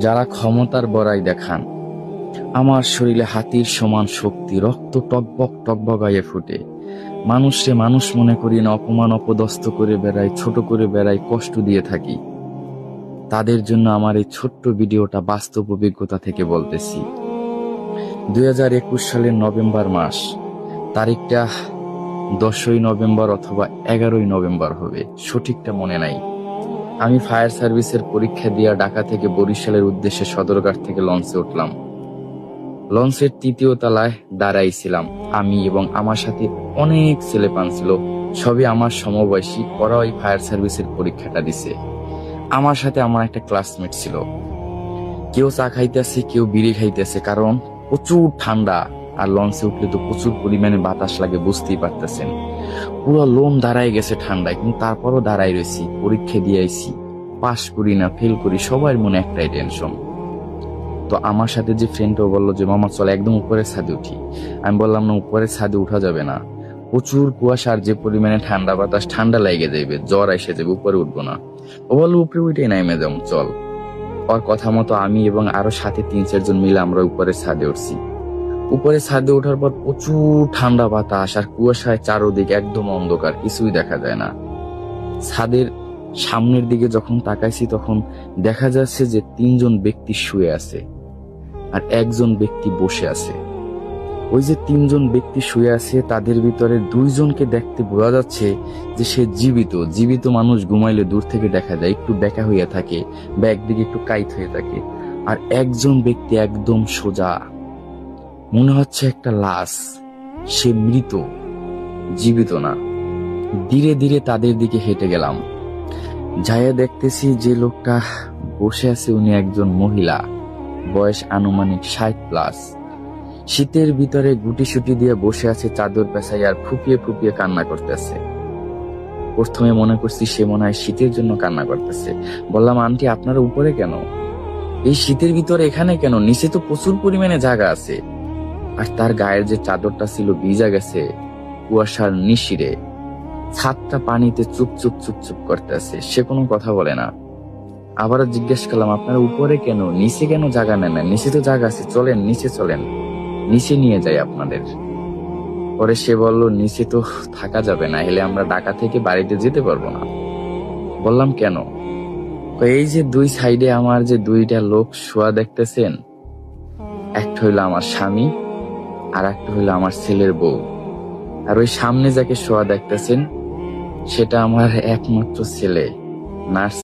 যারা ক্ষমতার বড়াই দেখান, আমার শরীরে হাতির সমান শক্তি, রক্ত টকবক টকবগাইয়ে ফুটে। মানুষে মানুষ মনে করি না, অপমান অপদস্থ করে বেড়াই, ছোট করে বেড়াই, কষ্ট দিয়ে থাকি। তাদের জন্য আমার এই ছোট্ট ভিডিওটা বাস্তব অভিজ্ঞতা থেকে বলতেছি। 2021 সালের নভেম্বর মাস, তারিখটা 10ই নভেম্বর অথবা 11ই নভেম্বর হবে, সঠিকটা মনে নাই। আমি ফায়ার সার্ভিসের পরীক্ষা দিয়ে ঢাকা থেকে বরিশালের উদ্দেশ্যে সদরঘাট থেকে লঞ্চে উঠলাম। লঞ্চের 3য় তলায় দাঁড়াইছিলাম আমি এবং আমার সাথে অনেক ছেলেপান ছিল, সবই আমার সমবয়সী। ওরা ওই ফায়ার সার্ভিসের পরীক্ষাটা দিছে। আমার সাথে আমার একটা ক্লাসমেট ছিল। কেউ চা খাইতেছে, কেউ বিড়ি খাইতেছে, কারণ প্রচুর ঠান্ডা। আর লঞ্চে উঠলে তো প্রচুর পরিমাণে বাতাস লাগে, বুঝতেই পারতেছেন। পুরো লোম দাঁড়ায় গেছে ঠান্ডায়, কিন্তু তারপরও দাঁড়াই রয়েছি। পরীক্ষা দিয়ে আইছি, পাশ করি না ফেল করি, সবার মনে একটাই টেনশন। তো আমার সাথে যে ফ্রেন্ডও বললো যে মামা চল একদম উপরের ছাদে উঠি। আমি বললাম না, উপরের ছাদে উঠা যাবে না, প্রচুর কুয়াশা, আর যে পরিমাণে ঠান্ডা বাতাস, ঠান্ডা লেগে যাবে, জ্বর এসে যাবে, উপরে উঠবো না। ও বললো উপরে উঠে নাইমে যাও, চল। ওর কথা মতো আমি এবং আরো সাথে 3-4 জন মিলে আমরা উপরের ছাদে উঠছি। উপরে ছাদে ওঠার পর প্রচুর ঠান্ডা বাতাস আর কুয়াশায় চারোদিকে একদম অন্ধকার, কিছুই দেখা যায় না। ছাদের সামনের দিকে যখন তাকাইছি তখন দেখা যাচ্ছে যে 3 জন ব্যক্তি শুয়ে আছে আর 1 জন ব্যক্তি বসে আছে। ওই যে 3 জন ব্যক্তি শুয়ে আছে, তাদের ভিতরে 2 জনকে দেখতে বোঝা যাচ্ছে যে সে জীবিত। জীবিত মানুষ ঘুমাইলে দূর থেকে দেখা যায়, একটু বেঁকা হইয়া থাকে বা একদিকে একটু কাইত হয়ে থাকে। আর 1 জন ব্যক্তি একদম সোজা, মনে হচ্ছে একটা লাশ, সে মৃত, জীবিত না। ধীরে ধীরে তাদের দিকে হেঁটে গেলাম। যাইয়া দেখতেছি যে লোকটা বসে আছে উনি একজন মহিলা, বয়স আনুমানিক 60+। শীতের ভিতরে গুটিসুটি দিয়ে বসে আছে চাদর পেঁচাই আর ফুপিয়ে ফুপিয়ে কান্না করতেছে। প্রথমে মনে করছি সে মনে হয় শীতের জন্য কান্না করতেছে। বললাম, আন্টি আপনারা উপরে কেন? এই শীতের ভিতরে এখানে কেন? নিচে তো প্রচুর পরিমাণে জায়গা আছে। আর তার গায়ের যে চাদরটা ছিল ভিজা গেছে কুয়াশার নিশিরে। ছাদটা পানিতে চুপ চুপ চুপ চুপ করতেছে, সে কোনো কথা বলে না। আবারও জিজ্ঞেস করলাম, আপনারা উপরে কেন? নিচে কেন জায়গা নেন না? নিচে তো জায়গা আছে, চলেন নিচে চলেন, নিচে নিয়ে যাই আপনাদের। পরে সে বলল, নিচে তো থাকা যাবে না, এলে আমরা ঢাকা থেকে বাড়িতে যেতে পারবো না। বললাম, কেন? এই যে 2 সাইডে আমার যে 2টা লোক শোয়া দেখতেছেন, একটা হইলো আমার স্বামী আর একটা হইলো আমার ছেলের বউ। আর ওই সামনে যাকে শোয়া দেখতেছেন সেটা আমার একমাত্র ছেলে, নার্স।